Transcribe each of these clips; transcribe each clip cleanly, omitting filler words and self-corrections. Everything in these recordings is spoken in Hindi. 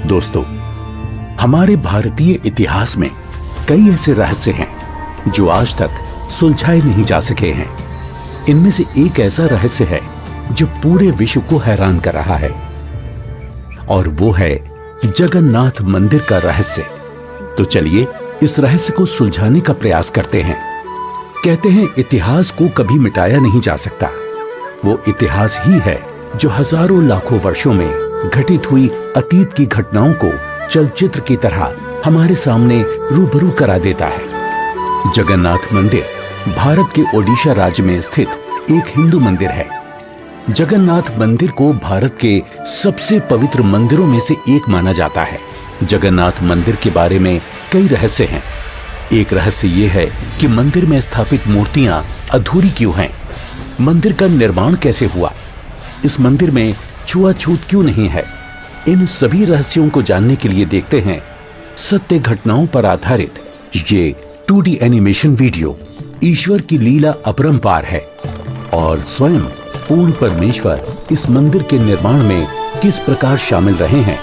दोस्तों, हमारे भारतीय इतिहास में कई ऐसे रहस्य हैं जो आज तक सुलझाए नहीं जा सके हैं। इनमें से एक ऐसा रहस्य है जो पूरे विश्व को हैरान कर रहा है, और वो है जगन्नाथ मंदिर का रहस्य। तो चलिए इस रहस्य को सुलझाने का प्रयास करते हैं। कहते हैं इतिहास को कभी मिटाया नहीं जा सकता। वो इतिहास ही है जो हजारों लाखों वर्षों में घटित हुई अतीत की घटनाओं को चलचित्र की तरह हमारे सामने रूबरू करा देता है। जगन्नाथ मंदिर भारत के ओडिशा राज्य में स्थित एक हिंदू मंदिर है। जगन्नाथ मंदिर को भारत के सबसे पवित्र मंदिरों में से एक माना जाता है। जगन्नाथ मंदिर के बारे में कई रहस्य हैं। एक रहस्य ये है कि मंदिर में स्थापित मूर्तियां अधूरी क्यों हैं? मंदिर का निर्माण कैसे हुआ? इस मंदिर में छुआछूत क्यों नहीं है? इन सभी रहस्यों को जानने के लिए देखते हैं सत्य घटनाओं पर आधारित ये 2D एनिमेशन वीडियो। ईश्वर की लीला अपरंपार है और स्वयं पूर्ण परमेश्वर इस मंदिर के निर्माण में किस प्रकार शामिल रहे हैं,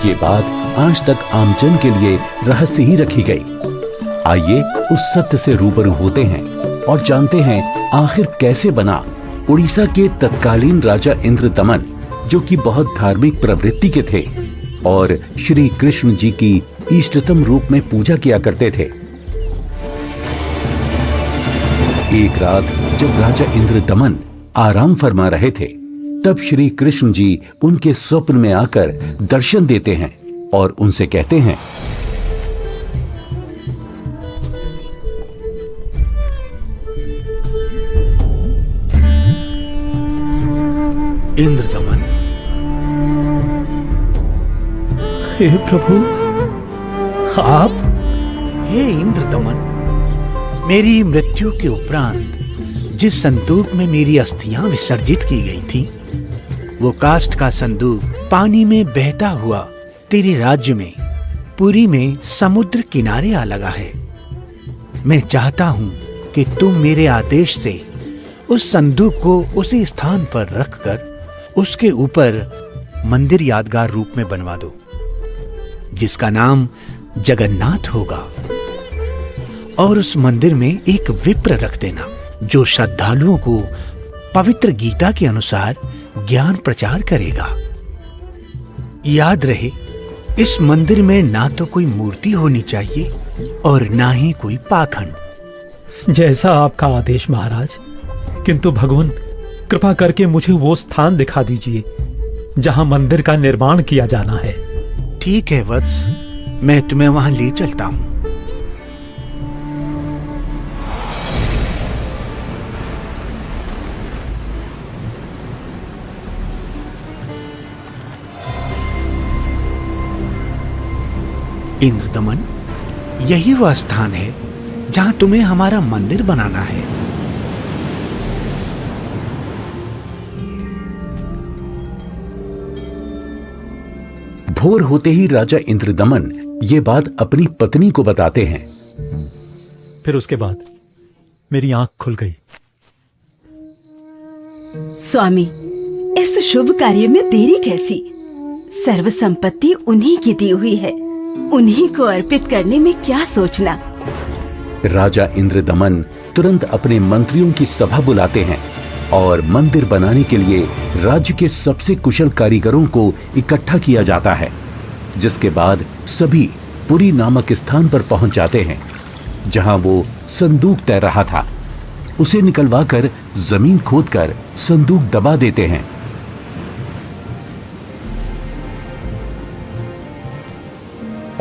ये बात आज तक आमजन के लिए रहस्य ही रखी गई। आइए उस सत्य से रूबरू होते हैं और जानते हैं आखिर कैसे बना उड़ीसा के तत्कालीन राजा इंद्रदमन, जो कि बहुत धार्मिक प्रवृत्ति के थे और श्री कृष्ण जी की इष्टतम रूप में पूजा किया करते थे। एक रात जब राजा इंद्रदमन आराम फरमा रहे थे, तब श्री कृष्ण जी उनके स्वप्न में आकर दर्शन देते हैं और उनसे कहते हैं, इंद्रदमन। हे प्रभु, आप? हे इंद्रदमन, मेरी मृत्यु के उपरांत जिस संदूक में मेरी अस्थियां विसर्जित की गई थी, वो काष्ठ का संदूक पानी में बहता हुआ तेरे राज्य में पुरी में समुद्र किनारे आ लगा है। मैं चाहता हूं कि तुम मेरे आदेश से उस संदूक को उसी स्थान पर रखकर उसके ऊपर मंदिर यादगार रूप में बनवा दो, जिसका नाम जगन्नाथ होगा। और उस मंदिर में एक विप्र रख देना जो श्रद्धालुओं को पवित्र गीता के अनुसार ज्ञान प्रचार करेगा। याद रहे, इस मंदिर में ना तो कोई मूर्ति होनी चाहिए और ना ही कोई पाखंड। जैसा आपका आदेश महाराज। किंतु भगवान, कृपा करके मुझे वो स्थान दिखा दीजिए जहां मंदिर का निर्माण किया जाना है। ठीक है वत्स, मैं तुम्हें वहां ले चलता हूं। इंद्रदमन, यही वह स्थान है जहां तुम्हें हमारा मंदिर बनाना है। भोर होते ही राजा इंद्रदमन ये बात अपनी पत्नी को बताते हैं। फिर उसके बाद मेरी आंख खुल गई। स्वामी, इस शुभ कार्य में देरी कैसी? सर्व संपत्ति उन्हीं की दी हुई है, उन्हीं को अर्पित करने में क्या सोचना। राजा इंद्रदमन तुरंत अपने मंत्रियों की सभा बुलाते हैं और मंदिर बनाने के लिए राज्य के सबसे कुशल कारीगरों को इकट्ठा किया जाता है। जिसके बाद सभी पुरी नामक स्थान पर पहुंच जाते हैं जहां वो संदूक तैर रहा था। उसे निकलवाकर जमीन खोदकर संदूक दबा देते हैं।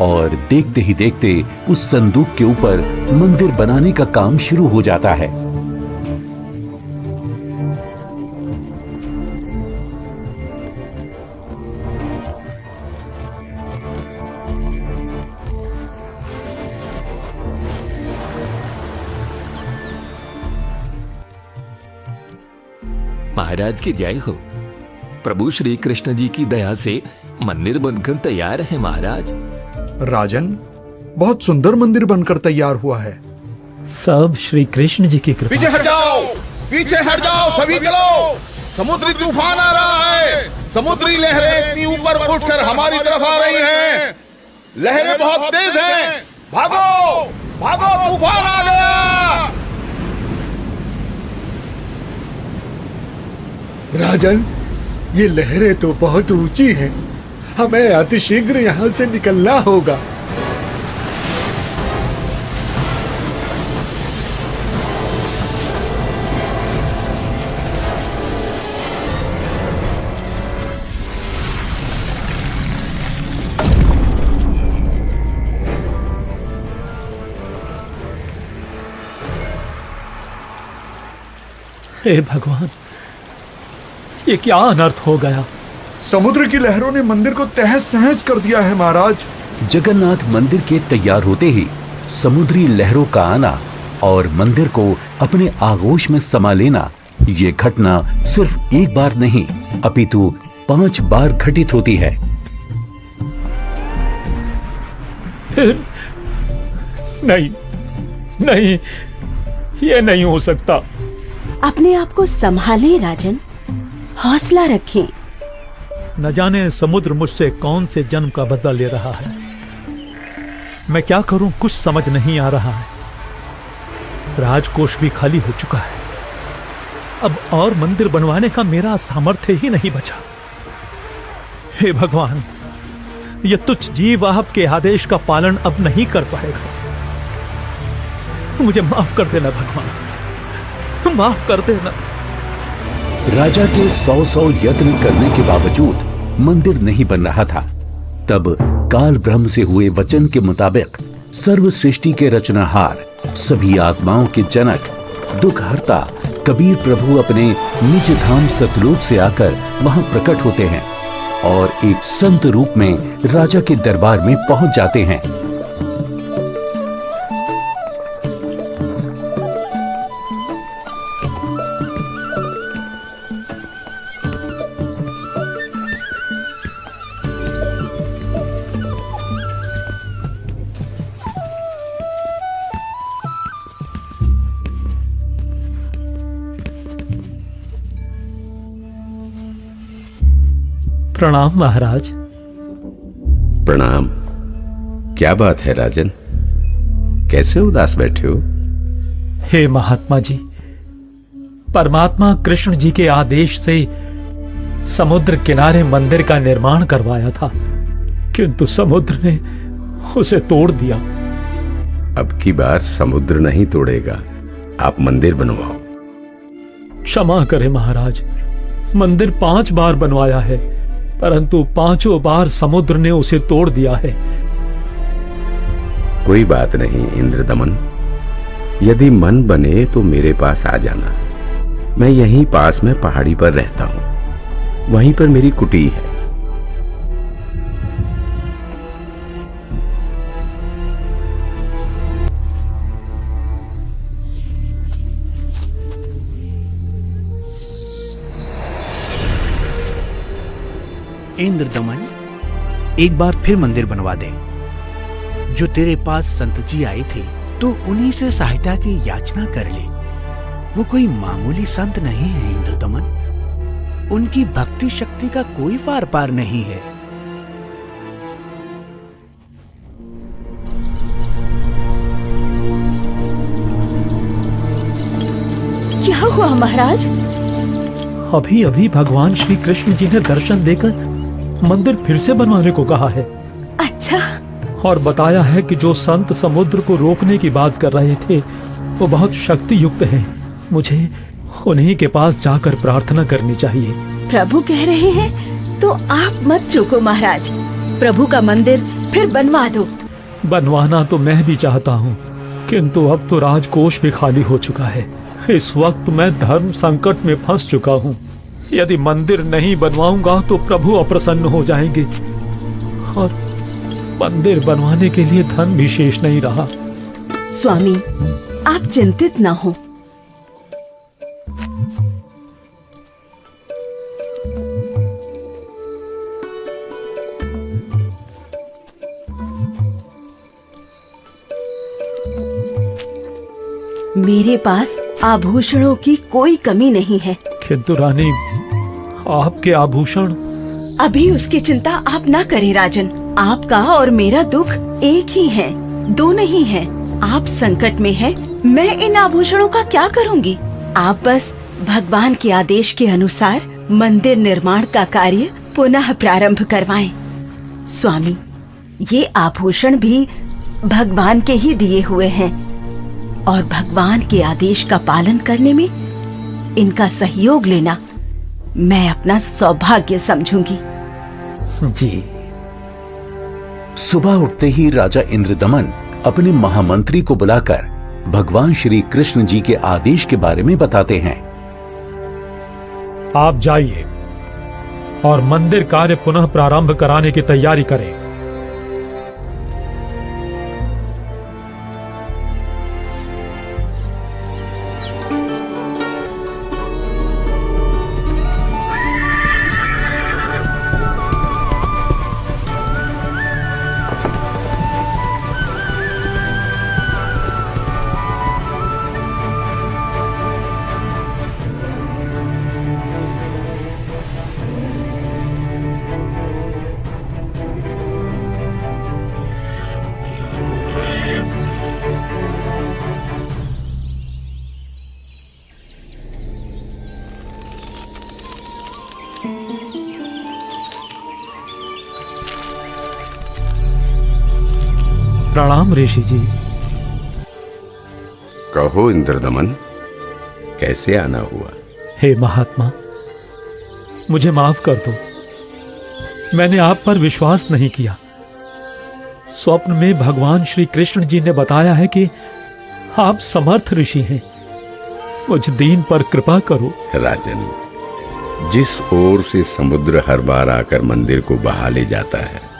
और देखते ही देखते उस संदूक के ऊपर मंदिर बनाने का काम शुरू हो जाता है। महाराज की जय हो। प्रभु श्री कृष्ण जी की दया से मंदिर बनकर तैयार है महाराज। राजन, बहुत सुंदर मंदिर बनकर तैयार हुआ है। सब श्री कृष्ण जी की कृपा। पीछे हट जाओ, पीछे हट जाओ, सभी चलो। समुद्री तूफान आ रहा है, समुद्री लहरें इतनी ऊपर उठकर हमारी तरफ आ रही हैं। लहरें बहुत तेज हैं। भागो भागो, तूफान आ गया। राजन, ये लहरें तो बहुत ऊंची हैं। हमें अतिशीघ्र यहाँ से निकलना होगा। हे भगवान, ये क्या अनर्थ हो गया। समुद्र की लहरों ने मंदिर को तहस नहस कर दिया है महाराज। जगन्नाथ मंदिर के तैयार होते ही समुद्री लहरों का आना और मंदिर को अपने आगोश में समा लेना, ये घटना सिर्फ एक बार नहीं अपितु 5 बार घटित होती है। नहीं नहीं, ये नहीं हो सकता। अपने आप को संभालें राजन, हौसला रखें। न जाने समुद्र मुझसे कौन से जन्म का बदला ले रहा है। मैं क्या करूं, कुछ समझ नहीं आ रहा है। राजकोष भी खाली हो चुका है। अब और मंदिर बनवाने का मेरा सामर्थ्य ही नहीं बचा। हे भगवान, यह तुच्छ जीव आपके आदेश का पालन अब नहीं कर पाएगा। मुझे माफ कर देना भगवान, माफ कर देना। राजा के 100 यत्न करने के बावजूद मंदिर नहीं बन रहा था। तब काल ब्रह्म से हुए वचन के मुताबिक सर्व सृष्टि के रचनाहार, सभी आत्माओं के जनक, दुखहर्ता कबीर प्रभु अपने निज धाम सतलोक से आकर वहां प्रकट होते हैं और एक संत रूप में राजा के दरबार में पहुंच जाते हैं। प्रणाम महाराज। प्रणाम। क्या बात है राजन, कैसे उदास बैठे हो? हे महात्मा जी, परमात्मा कृष्ण जी के आदेश से समुद्र किनारे मंदिर का निर्माण करवाया था, किंतु समुद्र ने उसे तोड़ दिया। अब की बार समुद्र नहीं तोड़ेगा, आप मंदिर बनवाओ। क्षमा करें महाराज, मंदिर 5 बार बनवाया है, परंतु 5 बार समुद्र ने उसे तोड़ दिया है। कोई बात नहीं इंद्रदमन, यदि मन बने तो मेरे पास आ जाना। मैं यहीं पास में पहाड़ी पर रहता हूं, वहीं पर मेरी कुटी है। इंद्रदमन, एक बार फिर मंदिर बनवा दे। जो तेरे पास संत जी आए थे, तो उन्हीं से सहायता की याचना कर ले। वो कोई मामूली संत नहीं है इंद्रदमन। उनकी भक्ति शक्ति का कोई पार पार नहीं है। क्या हुआ महाराज? अभी अभी भगवान श्री कृष्ण जी ने दर्शन देकर मंदिर फिर से बनवाने को कहा है। अच्छा। और बताया है कि जो संत समुद्र को रोकने की बात कर रहे थे वो बहुत शक्ति युक्त हैं। मुझे उन्हीं के पास जाकर प्रार्थना करनी चाहिए। प्रभु कह रहे हैं तो आप मत चूको महाराज, प्रभु का मंदिर फिर बनवा दो। बनवाना तो मैं भी चाहता हूँ, किंतु अब तो राजकोष भी खाली हो चुका है। इस वक्त मैं धर्म संकट में फंस चुका हूँ। यदि मंदिर नहीं बनवाऊंगा तो प्रभु अप्रसन्न हो जाएंगे और मंदिर बनवाने के लिए धन भी शेष नहीं रहा। स्वामी, आप चिंतित न हो। मेरे पास आभूषणों की कोई कमी नहीं है। किंतु रानी, आपके आभूषण अभी उसकी चिंता आप ना करें राजन। आपका और मेरा दुख एक ही है, दो नहीं है। आप संकट में हैं, मैं इन आभूषणों का क्या करूंगी? आप बस भगवान के आदेश के अनुसार मंदिर निर्माण का कार्य पुनः प्रारंभ करवाएं। स्वामी, ये आभूषण भी भगवान के ही दिए हुए हैं और भगवान के आदेश का पालन करने में इनका सहयोग लेना मैं अपना सौभाग्य समझूंगी। जी। सुबह उठते ही राजा इंद्रदमन अपने महामंत्री को बुलाकर भगवान श्री कृष्ण जी के आदेश के बारे में बताते हैं। आप जाइए और मंदिर कार्य पुनः प्रारंभ कराने की तैयारी करें। प्रणाम ऋषि जी। कहो इंद्रदमन, कैसे आना हुआ? हे महात्मा, मुझे माफ कर दो। मैंने आप पर विश्वास नहीं किया। स्वप्न में भगवान श्री कृष्ण जी ने बताया है कि आप समर्थ ऋषि हैं। मुझ दीन पर कृपा करो। राजन, जिस ओर से समुद्र हर बार आकर मंदिर को बहा ले जाता है,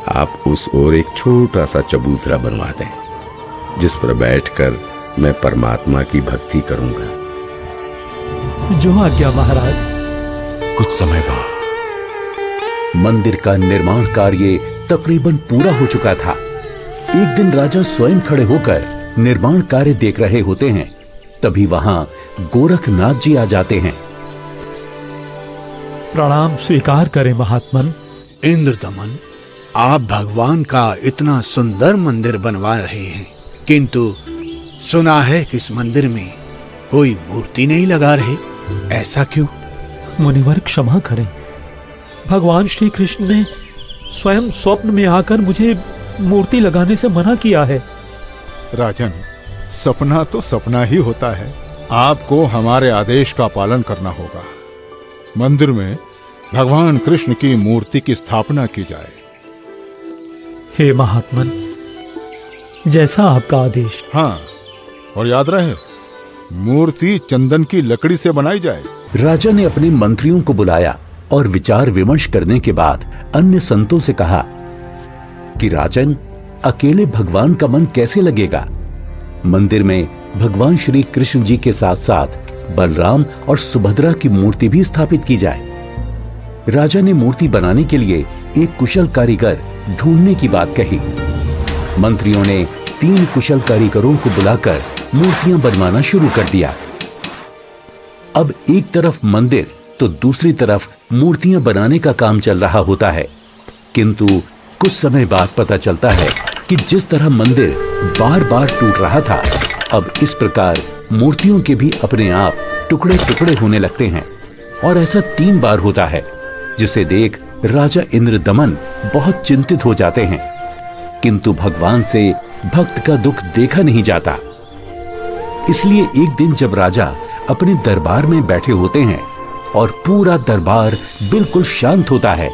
आप उस ओर एक छोटा सा चबूतरा बनवा दें, जिस पर बैठकर मैं परमात्मा की भक्ति करूंगा। जो आज्ञा महाराज। कुछ समय बाद मंदिर का निर्माण कार्य तकरीबन पूरा हो चुका था। एक दिन राजा स्वयं खड़े होकर निर्माण कार्य देख रहे होते हैं। तभी वहां गोरखनाथ जी आ जाते हैं। प्रणाम स्वीकार करें महात्मन। इंद्रदमन, आप भगवान का इतना सुंदर मंदिर बनवा रहे हैं, किंतु सुना है कि इस मंदिर में कोई मूर्ति नहीं लगा रहे। ऐसा क्यों? मुनिवर क्षमा करें। भगवान श्री कृष्ण ने स्वयं स्वप्न में आकर मुझे मूर्ति लगाने से मना किया है। राजन, सपना तो सपना ही होता है। आपको हमारे आदेश का पालन करना होगा। मंदिर में भगवान कृष्ण की मूर्ति की स्थापना की जाए। हे महात्मन, जैसा आपका आदेश। हाँ, और याद रहे, मूर्ति चंदन की लकड़ी से बनाई जाए। राजा ने अपने मंत्रियों को बुलाया और विचार विमर्श करने के बाद अन्य संतों से कहा कि राजन, अकेले भगवान का मन कैसे लगेगा? मंदिर में भगवान श्री कृष्ण जी के साथ साथ बलराम और सुभद्रा की मूर्ति भी स्थापित की जाए। राजा ने मूर्ति बनाने के लिए एक कुशल कारीगर ढूंढने की बात कही। मंत्रियों ने 3 कुशल कारीगरों को बुलाकर मूर्तियां बनवाना शुरू कर दिया। अब एक तरफ मंदिर तो दूसरी तरफ मूर्तियां बनाने का काम चल रहा होता है, किंतु कुछ समय बाद पता चलता है कि जिस तरह मंदिर बार बार टूट रहा था, अब इस प्रकार मूर्तियों के भी अपने आप टुकड़े टुकड़े होने लगते हैं। और ऐसा 3 बार होता है, जिसे देख राजा इंद्रदमन बहुत चिंतित हो जाते हैं। किंतु भगवान से भक्त का दुख देखा नहीं जाता। इसलिए एक दिन जब राजा अपने दरबार में बैठे होते हैं और पूरा दरबार बिल्कुल शांत होता है,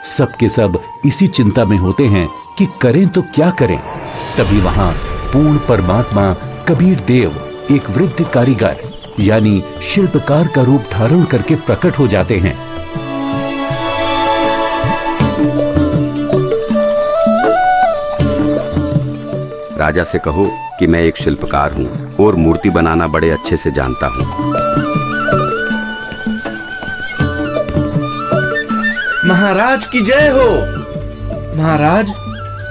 सबके सब इसी चिंता में होते हैं कि करें तो क्या करें। तभी वहां पूर्ण परमात्मा कबीर देव एक वृद्ध कारीगर यानी शिल्पकार का रूप धारण करके प्रकट हो जाते हैं। राजा से कहो कि मैं एक शिल्पकार हूँ और मूर्ति बनाना बड़े अच्छे से जानता हूँ। महाराज की जय हो। महाराज,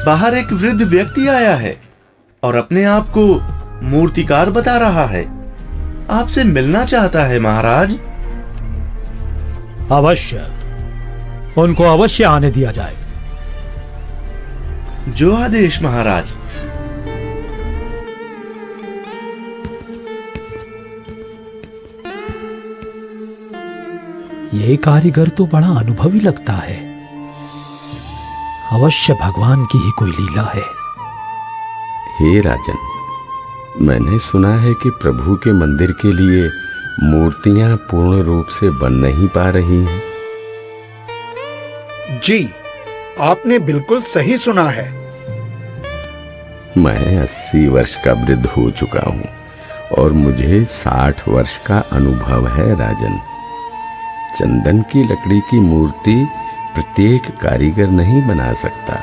बाहर एक वृद्ध व्यक्ति आया है और अपने आप को मूर्तिकार बता रहा है। आपसे मिलना चाहता है महाराज। अवश्य, उनको अवश्य आने दिया जाए। जो आदेश महाराज। ये कारीगर तो बड़ा अनुभवी लगता है। अवश्य भगवान की ही कोई लीला है। हे राजन, मैंने सुना है कि प्रभु के मंदिर के लिए मूर्तियां पूर्ण रूप से बन नहीं पा रही हैं। जी, आपने बिल्कुल सही सुना है। मैं 80 वर्ष का वृद्ध हो चुका हूं और मुझे 60 वर्ष का अनुभव है राजन। चंदन की लकड़ी की मूर्ति प्रत्येक कारीगर नहीं बना सकता।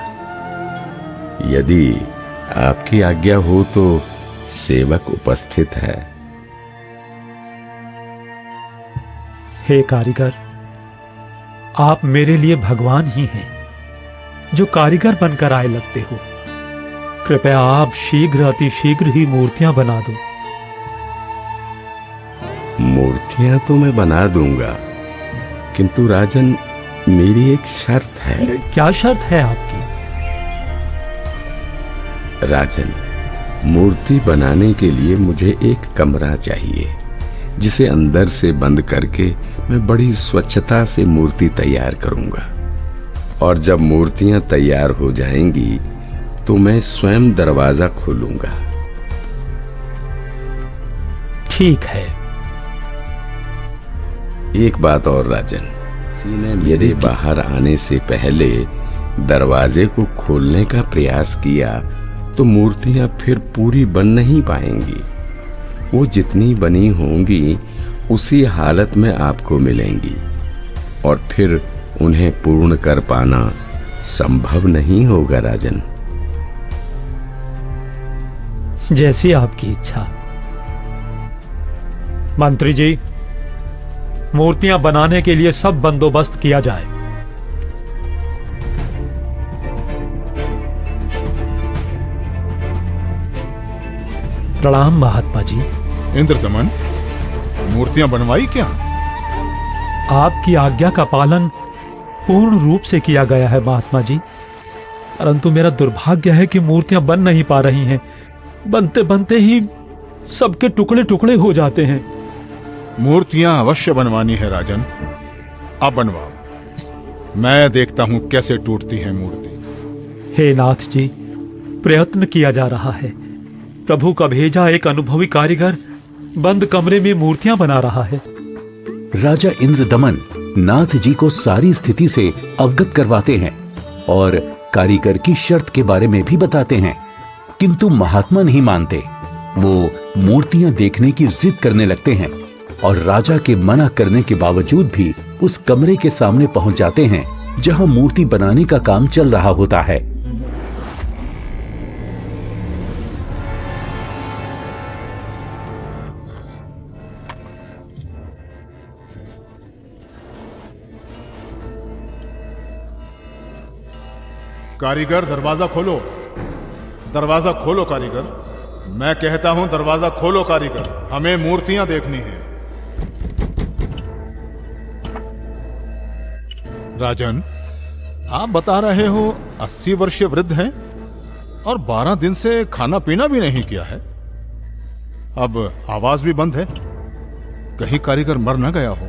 यदि आपकी आज्ञा हो तो सेवक उपस्थित है। हे कारीगर, आप मेरे लिए भगवान ही हैं, जो कारीगर बनकर आए लगते हो। कृपया आप शीघ्र, अति शीघ्र ही मूर्तियां बना दो। मूर्तियां तो मैं बना दूंगा, किंतु राजन, मेरी एक शर्त है। क्या शर्त है आपकी? राजन, मूर्ति बनाने के लिए मुझे एक कमरा चाहिए, जिसे अंदर से बंद करके मैं बड़ी स्वच्छता से मूर्ति तैयार करूंगा। और जब मूर्तियां तैयार हो जाएंगी तो मैं स्वयं दरवाजा खोलूंगा। ठीक है। एक बात और राजन, यदि बाहर आने से पहले दरवाजे को खोलने का प्रयास किया तो मूर्तियां फिर पूरी बन नहीं पाएंगी। वो जितनी बनी होंगी उसी हालत में आपको मिलेंगी और फिर उन्हें पूर्ण कर पाना संभव नहीं होगा राजन। जैसी आपकी इच्छा। मंत्री जी, मूर्तियां बनाने के लिए सब बंदोबस्त किया जाए। प्रणाम महात्मा जी। इंद्रदमन, मूर्तियां बनवाई क्या? आपकी आज्ञा का पालन पूर्ण रूप से किया गया है महात्मा जी, परंतु मेरा दुर्भाग्य है कि मूर्तियां बन नहीं पा रही हैं। बनते बनते ही सबके टुकड़े टुकड़े हो जाते हैं। मूर्तियां अवश्य बनवानी है राजन। अब बनवाओ, मैं देखता हूं कैसे टूटती है मूर्ति। हे नाथ जी, प्रयत्न किया जा रहा है। प्रभु का भेजा एक अनुभवी कारीगर बंद कमरे में मूर्तियां बना रहा है। राजा इंद्रदमन नाथ जी को सारी स्थिति से अवगत करवाते हैं और कारीगर की शर्त के बारे में भी बताते हैं, किंतु महात्मा नहीं मानते। वो मूर्तियां देखने की जिद करने लगते हैं और राजा के मना करने के बावजूद भी उस कमरे के सामने पहुंच जाते हैं जहां मूर्ति बनाने का काम चल रहा होता है। कारीगर, दरवाजा खोलो। दरवाजा खोलो कारीगर। मैं कहता हूं दरवाजा खोलो कारीगर, हमें मूर्तियां देखनी है। राजन, आप बता रहे हो 80 वर्षीय वृद्ध हैं और 12 दिन से खाना पीना भी नहीं किया है। अब आवाज भी बंद है। कहीं कारीगर मर न गया हो।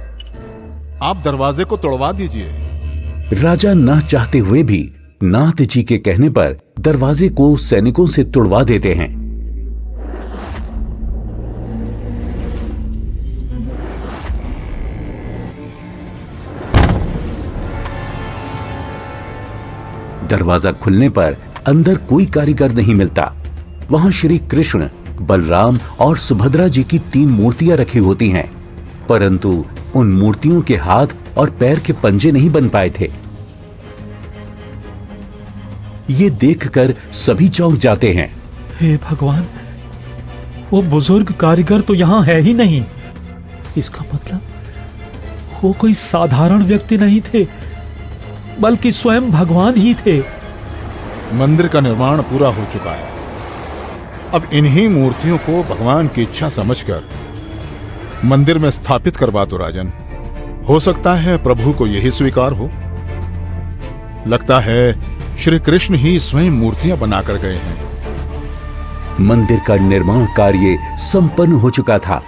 आप दरवाजे को तोड़वा दीजिए। राजा न चाहते हुए भी नाथ जी के कहने पर दरवाजे को सैनिकों से तुड़वा देते हैं। दरवाजा खुलने पर अंदर कोई कारीगर नहीं मिलता। वहां श्री कृष्ण, बलराम और सुभद्रा जी की 3 मूर्तियां रखी होती हैं, परंतु उन मूर्तियों के हाथ और पैर के पंजे नहीं बन पाए थे। ये देखकर सभी चौंक जाते हैं। हे भगवान, वो बुजुर्ग कारीगर तो यहां है ही नहीं। इसका मतलब वो कोई साधारण व्यक्ति नहीं थे, बल्कि स्वयं भगवान ही थे। मंदिर का निर्माण पूरा हो चुका है। अब इन्हीं मूर्तियों को भगवान की इच्छा समझकर मंदिर में स्थापित करवा दो राजन। हो सकता है प्रभु को यही स्वीकार हो। लगता है श्री कृष्ण ही स्वयं मूर्तियां बनाकर गए हैं। मंदिर का निर्माण कार्य संपन्न हो चुका था।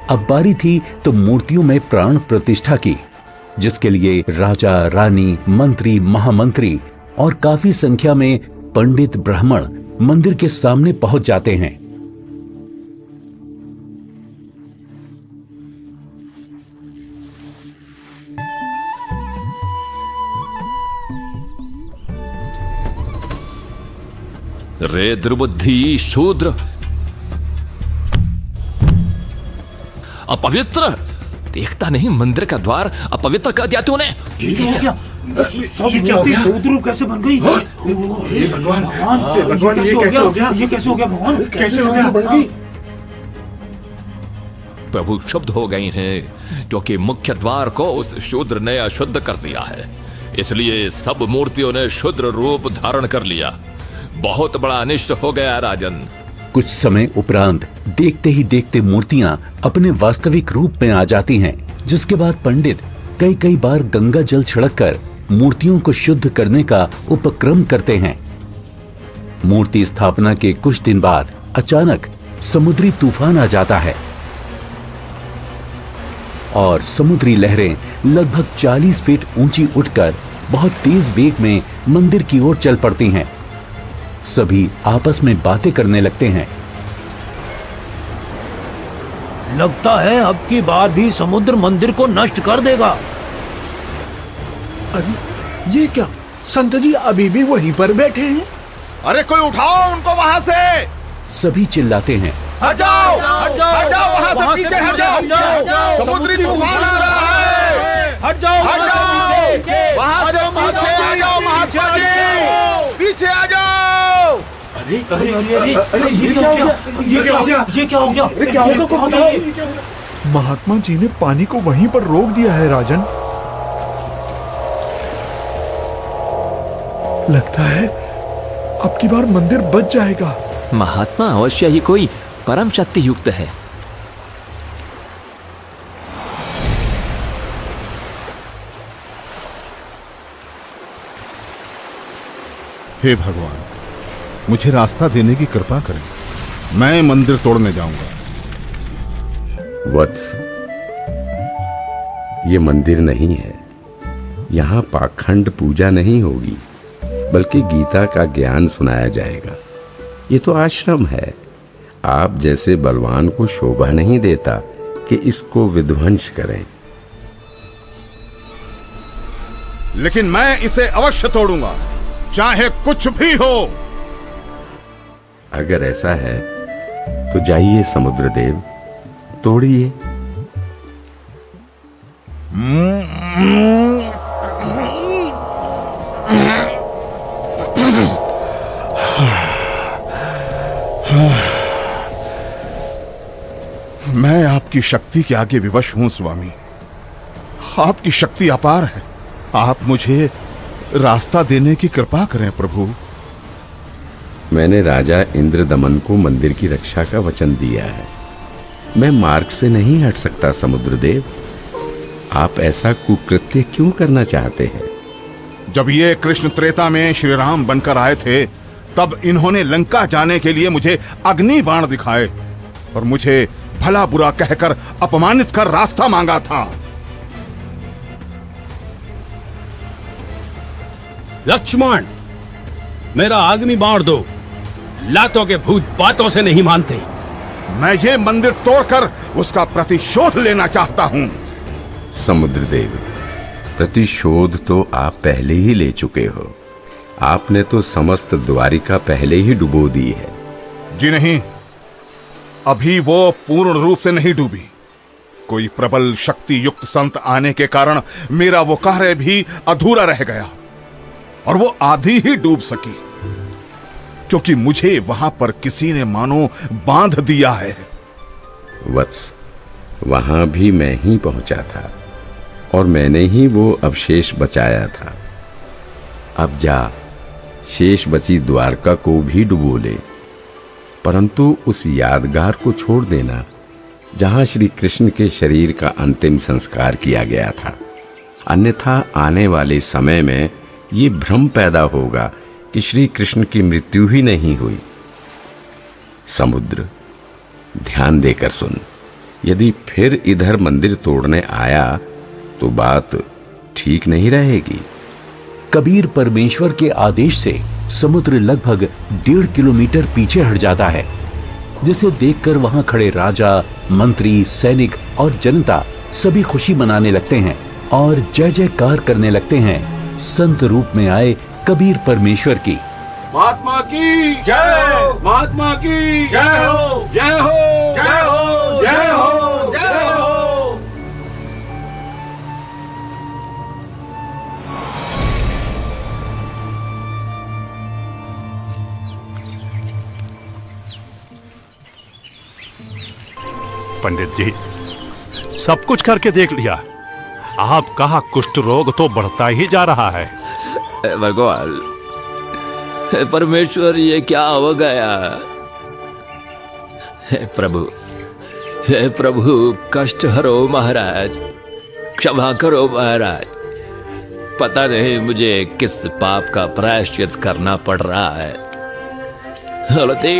अब बारी थी तो मूर्तियों में प्राण प्रतिष्ठा की, जिसके लिए राजा, रानी, मंत्री, महामंत्री और काफी संख्या में पंडित ब्राह्मण मंदिर के सामने पहुंच जाते हैं। रे दुर्बुद्धि शूद्र, अपवित्र! देखता नहीं मंदिर का द्वार अपवित्र कर दिया तूने। ये क्या हो गया? शूद्र कैसे बन गई? भगवान, ये कैसे हो गया? ये कैसे हो गया भगवान? कैसे हो गया? प्रभु शुद्ध हो गई हैं क्योंकि मुख्य द्वार को उस शूद्र ने अशुद्ध कर दिया है, इसलिए सब मूर्तियों ने शूद्र रूप धारण कर लिया। बहुत बड़ा अनिष्ट हो गया राजन। कुछ समय उपरांत देखते ही देखते मूर्तियां अपने वास्तविक रूप में आ जाती हैं, जिसके बाद पंडित कई बार गंगा जल छिड़ककर मूर्तियों को शुद्ध करने का उपक्रम करते हैं। मूर्ति स्थापना के कुछ दिन बाद अचानक समुद्री तूफान आ जाता है और समुद्री लहरें लगभग 40 फीट ऊंची उठकर बहुत तेज वेग में मंदिर की ओर चल पड़ती हैं। सभी आपस में बातें करने लगते हैं। लगता है अब की बार भी समुद्र मंदिर को नष्ट कर देगा। अरे ये क्या? संत जी अभी भी वहीं पर बैठे हैं। अरे कोई उठाओ उनको वहां से। सभी चिल्लाते हैं, हट जाओ, हट जाओ, हट जाओ, वहां से पीछे हट जाओ, समुद्री तूफान आ रहा है। हट जाओ, हट जाओ, वहां से पीछे आ जाओ, महात्मा जी, पीछे आ जाओ। अरे अरे अरे अरे अरे ये क्या हो गया? ये क्या हो गया? ये क्या हो गया? अरे क्या होगा? महात्मा जी ने पानी को वहीं पर रोक दिया है राजन। लगता है अब की बार मंदिर बच जाएगा। महात्मा अवश्य ही कोई परम शक्ति युक्त है। हे भगवान, मुझे रास्ता देने की कृपा करें। मैं मंदिर तोड़ने जाऊंगा। वत्स, ये मंदिर नहीं है। यहाँ पाखंड पूजा नहीं होगी, बल्कि गीता का ज्ञान सुनाया जाएगा। ये तो आश्रम है। आप जैसे बलवान को शोभा नहीं देता कि इसको विध्वंस करें। लेकिन मैं इसे अवश्य तोड़ूंगा, चाहे कुछ भी हो। अगर ऐसा है तो जाइए समुद्रदेव, तोड़िए। मैं आपकी शक्ति के आगे विवश हूं स्वामी। आपकी शक्ति अपार है। आप मुझे रास्ता देने की कृपा करें प्रभु। मैंने राजा इंद्रदमन को मंदिर की रक्षा का वचन दिया है। मैं मार्ग से नहीं हट सकता समुद्रदेव। आप ऐसा कुकृत्य क्यों करना चाहते हैं? जब ये कृष्ण त्रेता में श्री राम बनकर आए थे, तब इन्होंने लंका जाने के लिए मुझे अग्नि बाण दिखाए और मुझे भला बुरा कहकर अपमानित कर रास्ता मांगा था। लक्ष्मण, मेरा अग्नि बाण दो। लातों के भूत बातों से नहीं मानते। मैं ये मंदिर तोड़कर उसका प्रतिशोध लेना चाहता हूं। समुद्रदेव, प्रतिशोध तो आप पहले ही ले चुके हो। आपने तो समस्त द्वारिका पहले ही डुबो दी है। जी नहीं, अभी वो पूर्ण रूप से नहीं डूबी। कोई प्रबल शक्ति युक्त संत आने के कारण मेरा वो कार्य भी अधूरा रह गया और वो आधी ही डूब सकी, क्योंकि मुझे वहां पर किसी ने मानो बांध दिया है। वत्स, वहां भी मैं ही पहुंचा था और मैंने ही वो अवशेष बचाया था। अब जा, शेष बची द्वारका को भी डुबो ले, परंतु उस यादगार को छोड़ देना जहां श्री कृष्ण के शरीर का अंतिम संस्कार किया गया था। अन्यथा आने वाले समय में ये भ्रम पैदा होगा कि श्री कृष्ण की मृत्यु ही नहीं हुई। समुद्र, ध्यान देकर सुन। यदि फिर इधर मंदिर तोड़ने आया तो बात ठीक नहीं रहेगी। कबीर परमेश्वर के आदेश से समुद्र लगभग 1.5 किलोमीटर पीछे हट जाता है, जिसे देखकर वहां खड़े राजा, मंत्री, सैनिक और जनता सभी खुशी मनाने लगते हैं और जय जयकार करने लगते हैं संत रूप में आए कबीर परमेश्वर की। महात्मा की जय, महात्मा की जय हो, जय हो, जय हो, जय हो, जय हो। पंडित जी, सब कुछ करके देख लिया, आपका कुष्ठ रोग तो बढ़ता ही जा रहा है। भगवान, परमेश्वर, ये क्या हो गया? हे प्रभु, कष्ट हरो महाराज, क्षमा करो महाराज। पता नहीं मुझे किस पाप का प्रायश्चित करना पड़ रहा है। गलती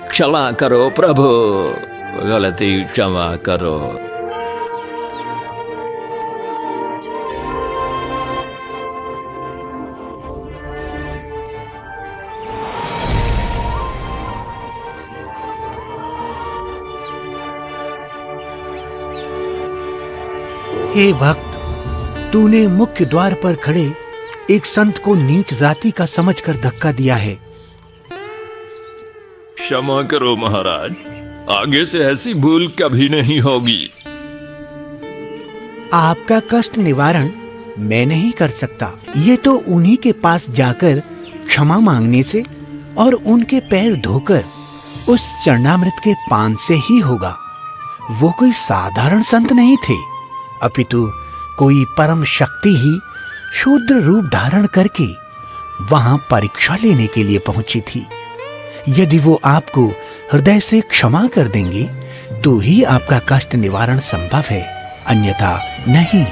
क्षमा करो प्रभु, गलती क्षमा करो। हे भक्त, तूने मुख्य द्वार पर खड़े एक संत को नीच जाति का समझकर धक्का दिया है। क्षमा करो महाराज, आगे से ऐसी भूल कभी नहीं होगी। आपका कष्ट निवारण मैं नहीं कर सकता, ये तो उन्हीं के पास जाकर क्षमा मांगने से और उनके पैर धोकर उस चरणामृत के पान से ही होगा। वो कोई साधारण संत नहीं थे, अपितु कोई परम शक्ति ही शूद्र रूप धारण करके वहां परीक्षा लेने के लिए पहुंची थी। यदि वो आपको हृदय से क्षमा कर देंगे तो ही आपका कष्ट निवारण संभव है, अन्यथा नहीं।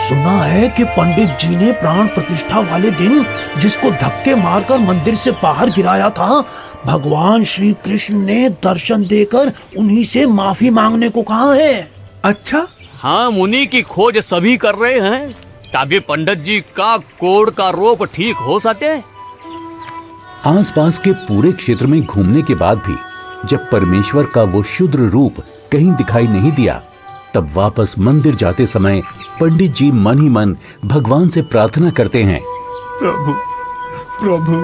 सुना है कि पंडित जी ने प्राण प्रतिष्ठा वाले दिन जिसको धक्के मारकर मंदिर से बाहर गिराया था, भगवान श्री कृष्ण ने दर्शन देकर उन्हीं से माफी मांगने को कहा है। अच्छा? हाँ, मुनि की खोज सभी कर रहे हैं ताकि पंडित जी का कोढ़ का रोग ठीक हो सके। आसपास के पूरे क्षेत्र में घूमने के बाद भी जब परमेश्वर का वो शूद्र रूप कहीं दिखाई नहीं दिया, तब वापस मंदिर जाते समय पंडित जी मन ही मन भगवान से प्रार्थना करते हैं, प्रभु, प्रभु,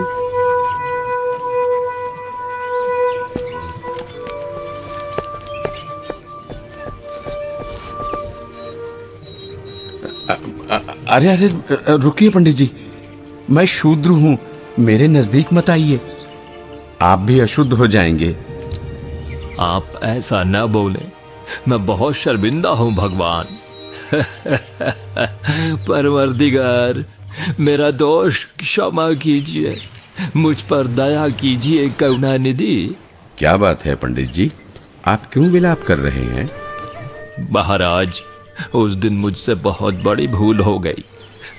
अरे अरे रुकिए पंडित जी, मैं शूद्र हूं, मेरे नजदीक मत आइए, आप भी अशुद्ध हो जाएंगे। आप ऐसा न बोले, मैं बहुत शर्मिंदा हूं भगवान। परवरदिगार, मेरा दोष क्षमा कीजिए, मुझ पर दया कीजिए करुणानिधि। क्या बात है पंडित जी, आप क्यों विलाप कर रहे हैं? महाराज, उस दिन मुझसे बहुत बड़ी भूल हो गई,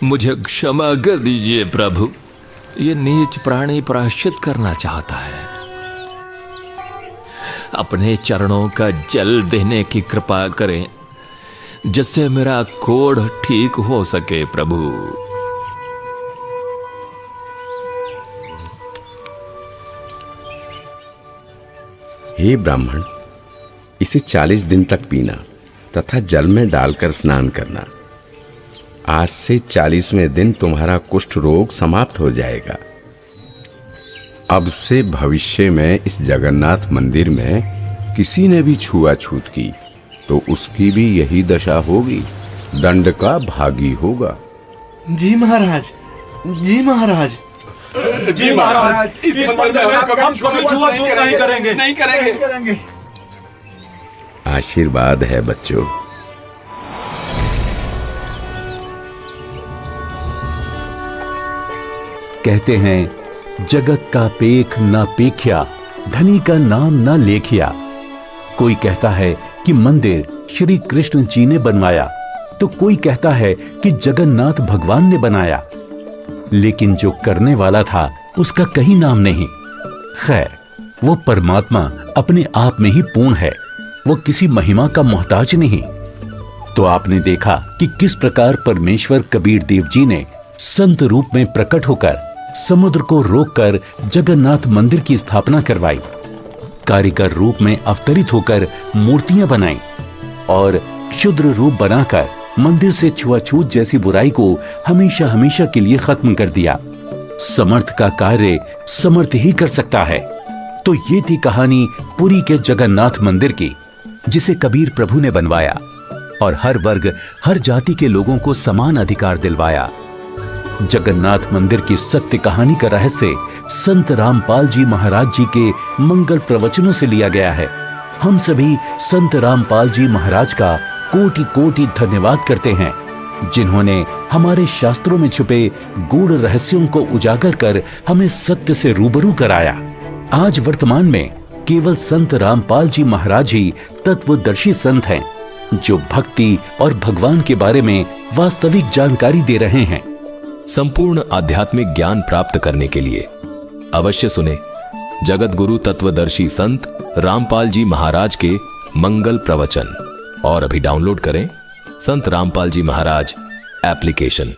मुझे क्षमा कर दीजिए प्रभु। ये नीच प्राणी प्रायश्चित करना चाहता है, अपने चरणों का जल देने की कृपा करें जिससे मेरा कोढ़ ठीक हो सके प्रभु। हे ब्राह्मण, इसे 40 दिन तक पीना तथा जल में डालकर स्नान करना। आज से 40वें दिन तुम्हारा कुष्ठ रोग समाप्त हो जाएगा। अब से भविष्य में इस जगन्नाथ मंदिर में किसी ने भी छुआछूत की तो उसकी भी यही दशा होगी, दंड का भागी होगा। जी महाराज, जी महाराज, जी महाराज, इस मंदिर में हम कभी छुआछूत नहीं करेंगे, नहीं करेंगे। आशीर्वाद है बच्चों। कहते हैं जगत का पेख ना पेख्या, धनी का नाम ना लेखिया। कोई कहता है कि मंदिर श्री कृष्ण जी ने बनवाया, तो कोई कहता है कि जगन्नाथ भगवान ने बनाया, लेकिन जो करने वाला था उसका कहीं नाम नहीं। खैर, वो परमात्मा अपने आप में ही पूर्ण है, वो किसी महिमा का मोहताज नहीं। तो आपने देखा कि किस प्रकार परमेश्वर कबीर देव जी ने संत रूप में प्रकट होकर समुद्र को रोककर जगन्नाथ मंदिर की स्थापना करवाई, कारीगर रूप में अवतरित होकर मूर्तियां बनाई और क्षुद्र रूप बनाकर मंदिर से छुआछूत जैसी बुराई को हमेशा हमेशा के लिए खत्म कर दिया। समर्थ का कार्य समर्थ ही कर सकता है। तो ये थी कहानी पुरी के जगन्नाथ मंदिर की, जिसे कबीर प्रभु ने बनवाया और हर वर्ग हर जाति के लोगों को समान अधिकार दिलवाया। जगन्नाथ मंदिर की सत्य कहानी का रहस्य संत रामपाल जी महाराज जी के मंगल प्रवचनों से लिया गया है। हम सभी संत रामपाल जी महाराज का कोटि कोटि धन्यवाद करते हैं, जिन्होंने हमारे शास्त्रों में छुपे गूढ़ रहस्यों को उजागर कर हमें सत्य से रूबरू कराया। आज वर्तमान में केवल संत रामपाल जी महाराज ही तत्वदर्शी संत हैं, जो भक्ति और भगवान के बारे में वास्तविक जानकारी दे रहे हैं। संपूर्ण आध्यात्मिक ज्ञान प्राप्त करने के लिए अवश्य सुने जगत गुरु तत्वदर्शी संत रामपाल जी महाराज के मंगल प्रवचन और अभी डाउनलोड करें संत रामपाल जी महाराज एप्लीकेशन।